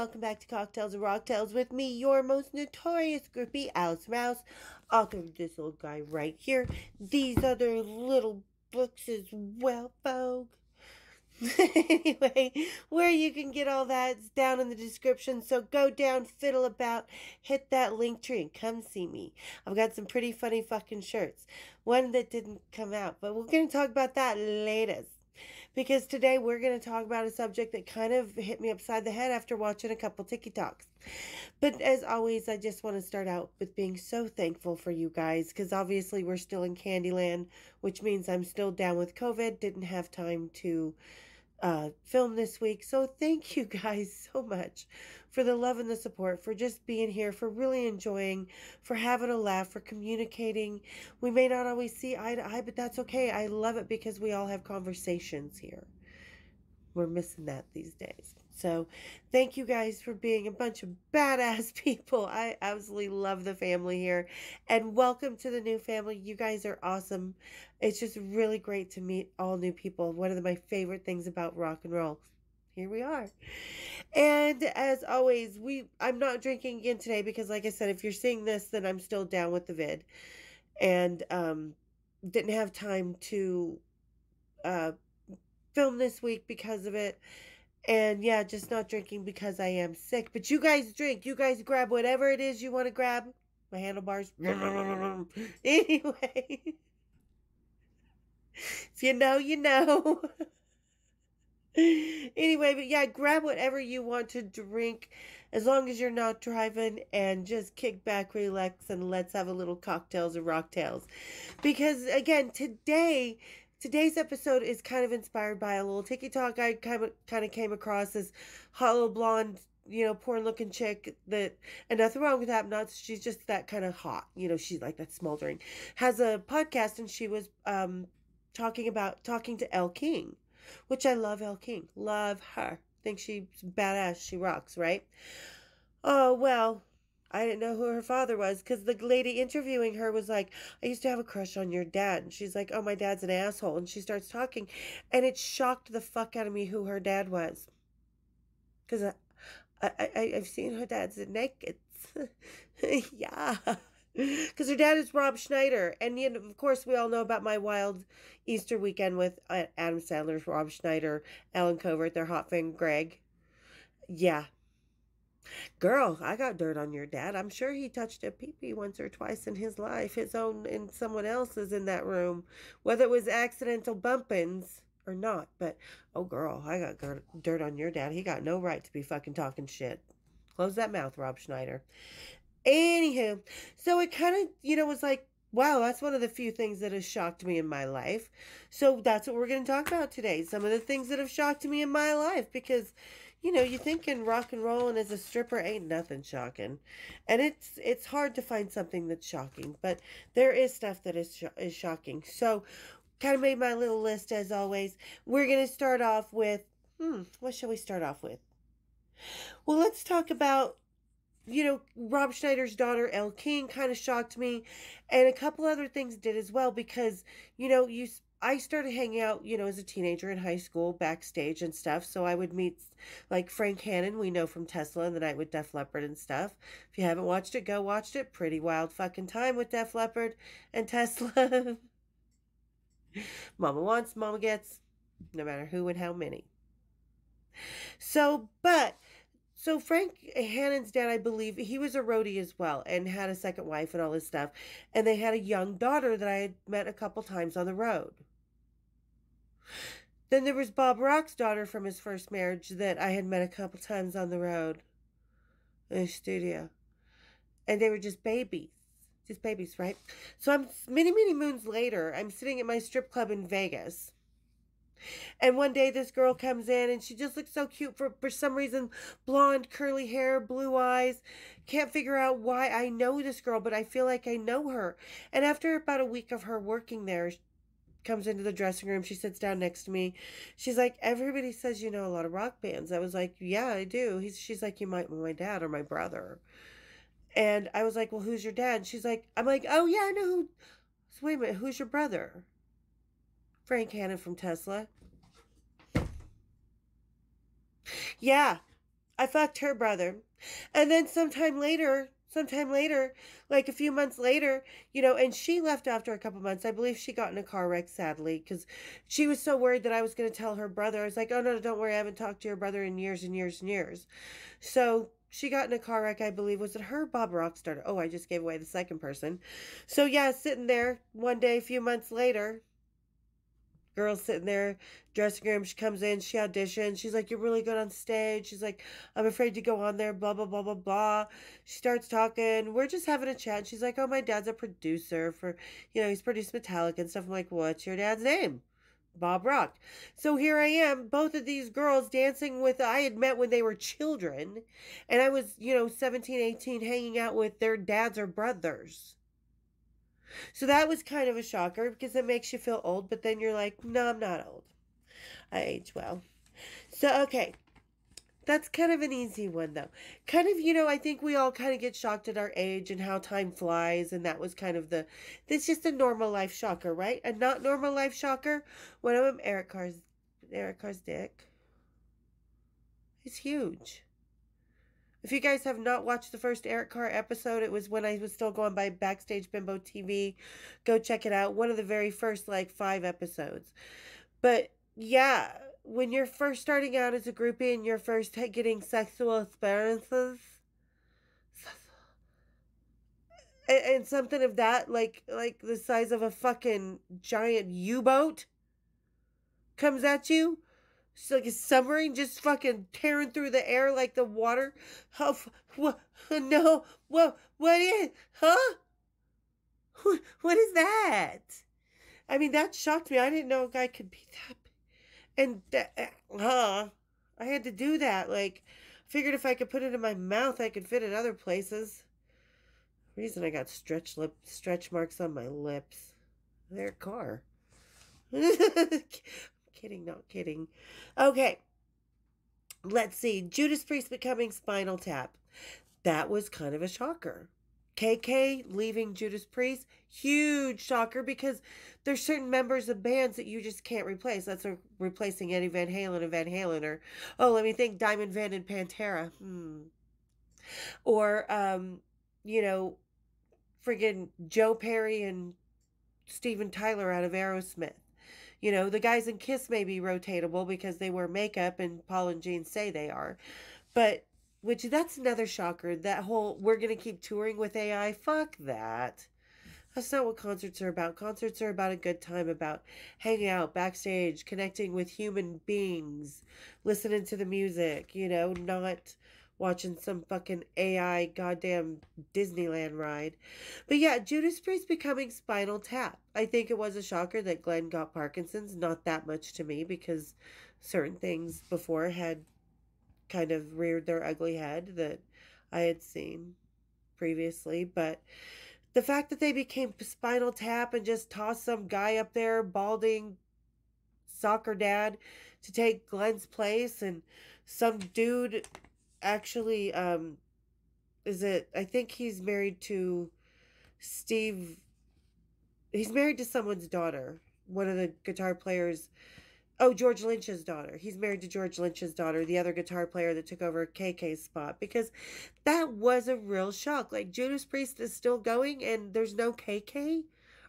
welcome back to Cocktails and Rocktails with me, your most notorious groupie, Alice Mouse, author of this old guy right here. These other little books as well, folk. Anyway, where you can get all that is down in the description, so go down, fiddle about, hit that link tree, and come see me. I've got some pretty funny fucking shirts. One that didn't come out, but we're going to talk about that later. Because today we're going to talk about a subject that kind of hit me upside the head after watching a couple TikToks. But as always, I just want to start out with being so thankful for you guys, because obviously we're still in Candyland, which means I'm still down with COVID, didn't have time to film this week. So thank you guys so much for the love and the support, for just being here, for really enjoying, for having a laugh, for communicating. We may not always see eye to eye, but that's okay. I love it because we all have conversations here. We're missing that these days. So thank you guys for being a bunch of badass people. I absolutely love the family here. And welcome to the new family. You guys are awesome. It's just really great to meet all new people. One of my favorite things about rock and roll. Here we are. And as always, I'm not drinking again today because, like I said, if you're seeing this, then I'm still down with the vid. And didn't have time to film this week because of it. And yeah, just not drinking because I am sick. But you guys drink. You guys grab whatever it is you want to grab. My handlebars. Anyway. If you know, you know. Anyway, but yeah, grab whatever you want to drink as long as you're not driving, and just kick back, relax, and let's have a little cocktails and rocktails. Because again, today's episode is kind of inspired by a little TikTok I kind of came across. This hot little blonde, porn looking chick that, and nothing wrong with that. She's just that kind of hot. She's like that smoldering. Has a podcast, and she was talking to Elle King, which I love. Elle King, love her. Think she's badass. She rocks, right? Oh well. I didn't know who her father was, because the lady interviewing her was like, I used to have a crush on your dad. And she's like, oh, my dad's an asshole. And she starts talking. And it shocked the fuck out of me who her dad was. Because I've seen her dad's naked. Yeah. Because her dad is Rob Schneider. And, of course, we all know about my wild Easter weekend with Adam Sandler's Rob Schneider, Alan Covert, their hot friend Greg. Yeah. Girl, I got dirt on your dad. I'm sure he touched a pee-pee once or twice in his life. His own and someone else's in that room. Whether it was accidental bumpings or not. But, oh girl, I got dirt on your dad. He got no right to be fucking talking shit. Close that mouth, Rob Schneider. Anywho, so it kind of, was like, wow, that's one of the few things that has shocked me in my life. So that's what we're going to talk about today. Some of the things that have shocked me in my life, because you thinking rock and roll and as a stripper ain't nothing shocking. And it's hard to find something that's shocking, but there is stuff that is shocking. So kind of made my little list as always. We're going to start off with, what shall we start off with? Well, let's talk about, Rob Schneider's daughter, Elle King, kind of shocked me. And a couple other things did as well, because, I started hanging out, as a teenager in high school, backstage and stuff. So I would meet, like, Frank Hannon, we know from Tesla and the Night with Def Leppard and stuff. If you haven't watched it, go watch it. Pretty wild fucking time with Def Leppard and Tesla. Mama wants, mama gets, no matter who and how many. So Frank Hannon's dad, I believe, he was a roadie as well and had a second wife and all this stuff. And they had a young daughter that I had met a couple times on the road. Then there was Bob Rock's daughter from his first marriage that I had met a couple times on the road in the studio. And they were just babies. Just babies, right? So I'm many, many moons later, I'm sitting at my strip club in Vegas. And one day this girl comes in and she just looks so cute for some reason. Blonde, curly hair, blue eyes. Can't figure out why I know this girl, but I feel like I know her. And after about a week of her working there, she comes into the dressing room. She sits down next to me. She's like, everybody says you know a lot of rock bands. I was like, yeah, I do. She's like, you might know my dad or my brother. And I was like, well, who's your dad? She's like, I'm like, oh yeah, I know who. So wait a minute, who's your brother? Frank Hannon from Tesla. Yeah, I fucked her brother. And then sometime later, like a few months later, and she left after a couple months. I believe she got in a car wreck, sadly, because she was so worried that I was going to tell her brother. I was like, oh, no, don't worry. I haven't talked to your brother in years and years and years. So she got in a car wreck, I believe. Was it her? Bob Rockstar. Oh, I just gave away the second person. So, yeah, sitting there one day, a few months later, girl sitting there, dressing room. She comes in, she auditions. She's like, "You're really good on stage." She's like, "I'm afraid to go on there." Blah blah blah blah blah. She starts talking. We're just having a chat. She's like, "Oh, my dad's a producer for, he's produced Metallica and stuff." I'm like, "What's your dad's name?" Bob Rock. So here I am, both of these girls dancing with, I had met when they were children, and I was, 17, 18, hanging out with their dads or brothers. So that was kind of a shocker because it makes you feel old, but then you're like, no, I'm not old. I age well. So, okay. That's kind of an easy one, though. Kind of, I think we all kind of get shocked at our age and how time flies, and that was kind of that's just a normal life shocker, right? A not normal life shocker, one of them, Eric Carr's dick. It's huge. If you guys have not watched the first Eric Carr episode, it was when I was still going by Backstage Bimbo TV. Go check it out. One of the very first, 5 episodes. But, yeah, when you're first starting out as a groupie and you're first getting sexual experiences, and something of that, like the size of a fucking giant U-boat comes at you, it's like a submarine just fucking tearing through the air like the water. Oh, no, what is, huh? What is that? I mean, that shocked me. I didn't know a guy could be that big. And, I had to do that. Figured if I could put it in my mouth, I could fit it other places. Reason I got stretch marks on my lips. Their car. Kidding, not kidding. Okay. Let's see. Judas Priest becoming Spinal Tap. That was kind of a shocker. KK leaving Judas Priest, huge shocker because there's certain members of bands that you just can't replace. That's replacing Eddie Van Halen and Van Halen, or let me think, Diamond Van and Pantera. Or friggin' Joe Perry and Steven Tyler out of Aerosmith. The guys in Kiss may be rotatable because they wear makeup and Paul and Gene say they are. But, that's another shocker. That whole, we're going to keep touring with AI. Fuck that. That's not what concerts are about. Concerts are about a good time, about hanging out backstage, connecting with human beings, listening to the music, not watching some fucking AI goddamn Disneyland ride. But yeah, Judas Priest becoming Spinal Tap. I think it was a shocker that Glenn got Parkinson's. Not that much to me because certain things before had kind of reared their ugly head that I had seen previously. But the fact that they became Spinal Tap and just tossed some guy up there, balding soccer dad, to take Glenn's place, and some dude actually I think he's married to Steve. He's married to someone's daughter, one of the guitar players. Oh, George Lynch's daughter. He's married to George Lynch's daughter, the other guitar player that took over KK's spot, because that was a real shock. Judas Priest is still going and there's no KK?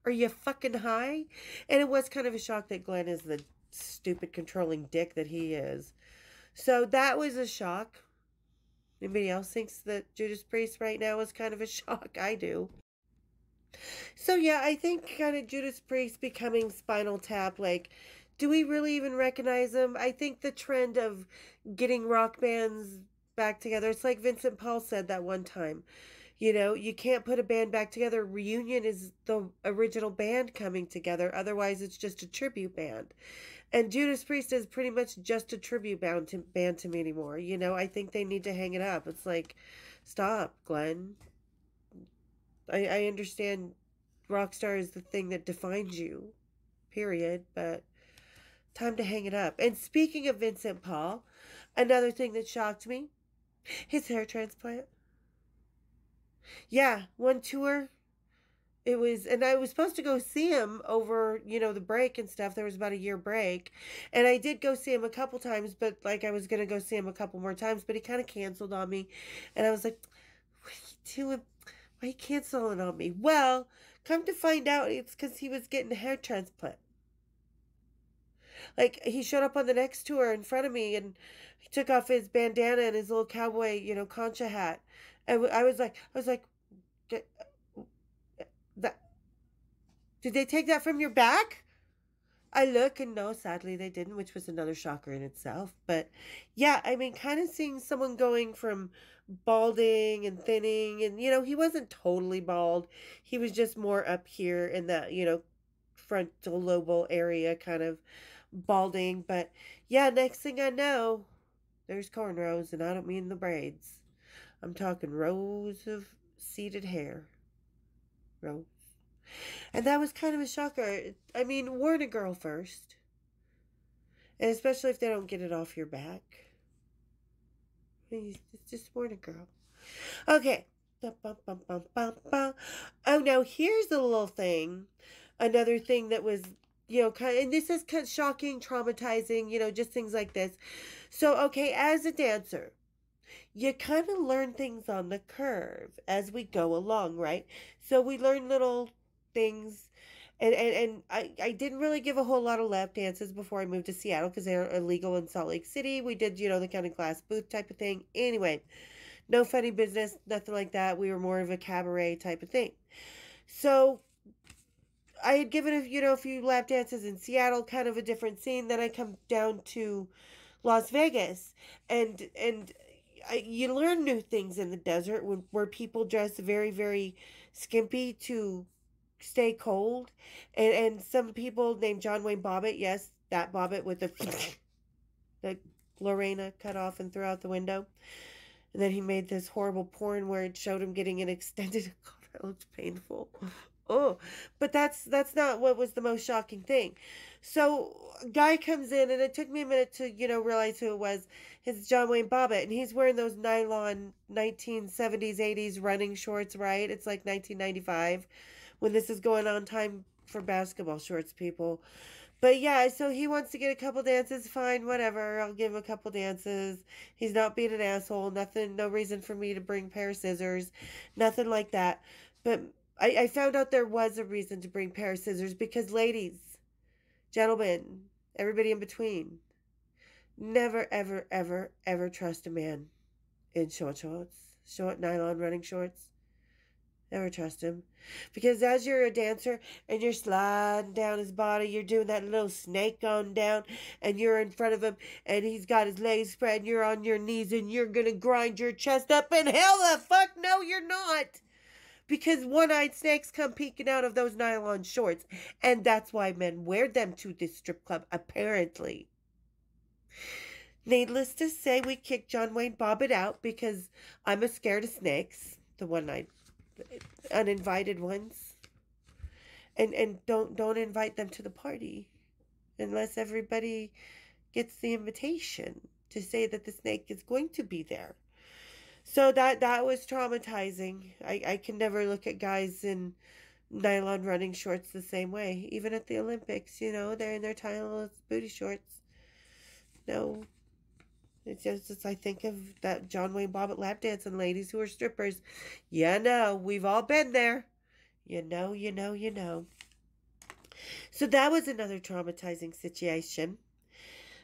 Are you fucking high? And it was kind of a shock that Glenn is the stupid controlling dick that he is. So that was a shock. Anybody else thinks that Judas Priest right now is kind of a shock? I do. So yeah, I think kind of Judas Priest becoming Spinal Tap, do we really even recognize him? I think the trend of getting rock bands back together, it's like Vincent Paul said that one time. You can't put a band back together. Reunion is the original band coming together. Otherwise, it's just a tribute band. And Judas Priest is pretty much just a tribute band to me anymore. I think they need to hang it up. It's like, stop, Glenn. I understand Rockstar is the thing that defines you, period, but time to hang it up. And speaking of Vincent Paul, another thing that shocked me, his hair transplant. Yeah, one tour, it was, and I was supposed to go see him over, the break and stuff. There was about a year break. And I did go see him a couple times, but like I was going to go see him a couple more times, but he kind of canceled on me. And I was like, what are you doing? Why are you canceling on me? Well, come to find out, it's because he was getting a hair transplant. Like, he showed up on the next tour in front of me, and he took off his bandana and his little cowboy, concha hat. And I was like, that, did they take that from your back? I look, and no, sadly they didn't, which was another shocker in itself. But yeah, I mean, kind of seeing someone going from balding and thinning, and he wasn't totally bald. He was just more up here in that, frontal lobal area, kind of balding. But yeah, next thing I know, there's cornrows, and I don't mean the braids. I'm talking rows of seeded hair. Rows. And that was kind of a shocker. I mean, warn a girl first. And especially if they don't get it off your back. Just warn a girl. Okay. Oh, now here's a little thing. Another thing that was, kind of, and this is kind of shocking, traumatizing, just things like this. So, okay, as a dancer, you kind of learn things on the curve as we go along, right? So we learn little things, and I didn't really give a whole lot of lap dances before I moved to Seattle because they're illegal in Salt Lake City. We did, the kind of glass booth type of thing. Anyway, no funny business, nothing like that. We were more of a cabaret type of thing. So I had given a few lap dances in Seattle, kind of a different scene. Then I come down to Las Vegas, and you learn new things in the desert where people dress very, very skimpy to stay cold. And some people named John Wayne Bobbitt, yes, that Bobbitt with the Lorena cut off and threw out the window. And then he made this horrible porn where it showed him getting an extended, God, that looked painful. Oh, but that's not what was the most shocking thing. So a guy comes in, and it took me a minute to, realize who it was. It's John Wayne Bobbitt, and he's wearing those nylon 1970s, 80s running shorts, right? It's like 1995 when this is going on, time for basketball shorts, people. But yeah, so he wants to get a couple dances, fine, whatever. I'll give him a couple dances. He's not being an asshole, nothing, no reason for me to bring a pair of scissors, nothing like that. But I found out there was a reason to bring a pair of scissors because, ladies, gentlemen, everybody in between, never, ever, ever, ever trust a man in short nylon running shorts. Never trust him. Because as you're a dancer and you're sliding down his body, you're doing that little snake on down, and you're in front of him, and he's got his legs spread, and you're on your knees, and you're going to grind your chest up, and hell the fuck no, you're not. Because one-eyed snakes come peeking out of those nylon shorts. And that's why men wear them to this strip club, apparently. Needless to say, we kicked John Wayne Bobbitt out because I'm a scared of snakes. The one-eyed, uninvited ones. And don't invite them to the party. Unless everybody gets the invitation to say that the snake is going to be there. So that was traumatizing. I can never look at guys in nylon running shorts the same way. Even at the Olympics, they're in their tiny little booty shorts. No. It's just I think of that John Wayne Bobbitt lap dancing ladies who are strippers. We've all been there. You know. So that was another traumatizing situation.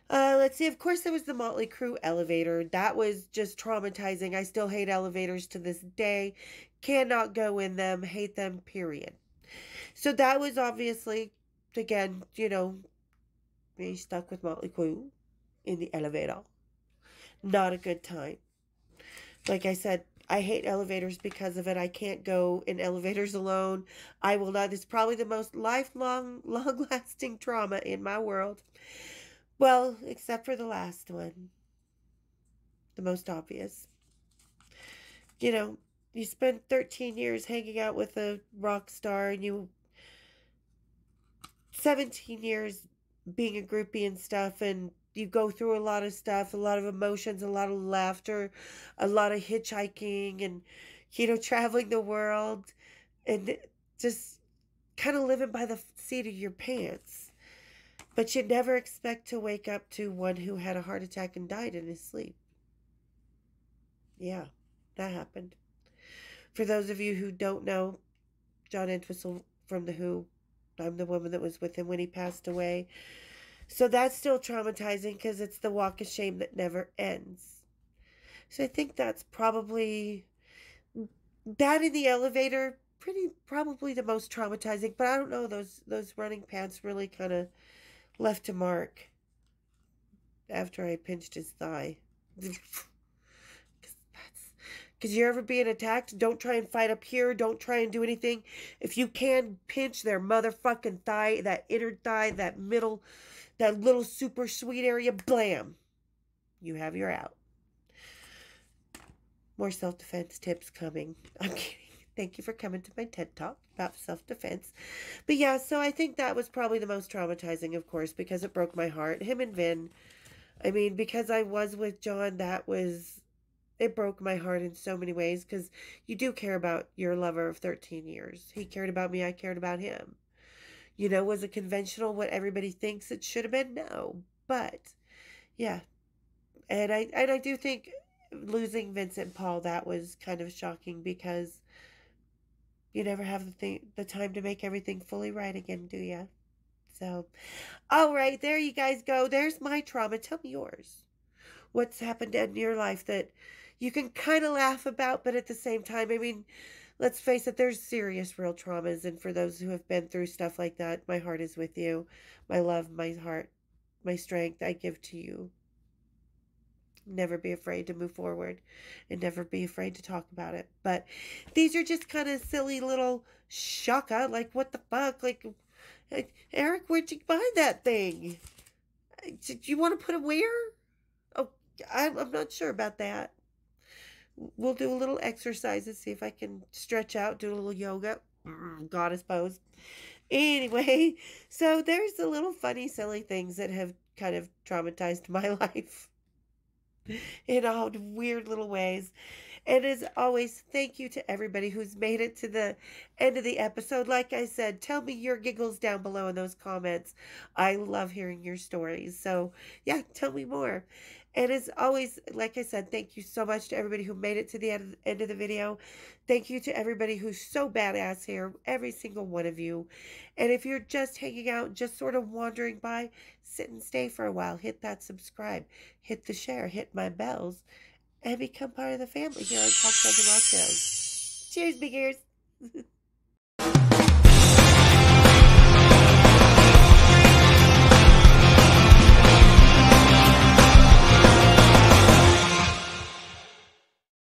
Let's see. Of course, there was the Motley Crue elevator. That was just traumatizing. I still hate elevators to this day. Cannot go in them. Hate them, period. So that was obviously, again, being stuck with Motley Crue in the elevator. Not a good time. Like I said, I hate elevators because of it. I can't go in elevators alone. I will not. It's probably the most lifelong, long-lasting trauma in my world. Well, except for the last one. The most obvious. You spend 13 years hanging out with a rock star, and 17 years being a groupie and stuff, and you go through a lot of stuff, a lot of emotions, a lot of laughter, a lot of hitchhiking, and, traveling the world, and just kind of living by the seat of your pants. But you never expect to wake up to one who had a heart attack and died in his sleep. Yeah, that happened. For those of you who don't know, John Entwistle from The Who, I'm the woman that was with him when he passed away. So that's still traumatizing because it's the walk of shame that never ends. So I think that's probably, that in the elevator, probably the most traumatizing. But I don't know, those running pants really kind of left a mark after I pinched his thigh. Because you're ever being attacked, don't try and fight up here. Don't try and do anything. If you can, pinch their motherfucking thigh, that inner thigh, that middle, that little super sweet area, blam. You have your out. More self-defense tips coming. I'm kidding. Thank you for coming to my TED Talk about self-defense. But yeah, so I think that was probably the most traumatizing, of course, because it broke my heart. Him and Vin, I mean, because I was with John, it broke my heart in so many ways, because you do care about your lover of 13 years. He cared about me, I cared about him. You know, was it conventional what everybody thinks it should have been? No. But, yeah. And I do think losing Vincent Paul, that was kind of shocking, because you never have the time to make everything fully right again, do you? So, all right, there you guys go. There's my trauma. Tell me yours. What's happened in your life that you can kind of laugh about, but at the same time, I mean, let's face it, there's serious, real traumas. And for those who have been through stuff like that, my heart is with you. My love, my heart, my strength, I give to you. Never be afraid to move forward and never be afraid to talk about it. But these are just kind of silly little shaka, like, what the fuck? Like, Eric, where'd you buy that thing? Did you want to put it where? Oh, I'm not sure about that. We'll do a little exercise and see if I can stretch out, do a little yoga. Goddess pose. Anyway, so there's the little funny, silly things that have kind of traumatized my life in all weird little ways. And as always, thank you to everybody who's made it to the end of the episode. Like I said, tell me your giggles down below in those comments. I love hearing your stories. So, yeah, tell me more. And as always, like I said, thank you so much to everybody who made it to the end of the video. Thank you to everybody who's so badass here, every single one of you. And if you're just hanging out, just sort of wandering by, sit and stay for a while. Hit that subscribe, hit the share, hit my bells, and become part of the family here on Cocktails and Rocktails. Cheers, big ears.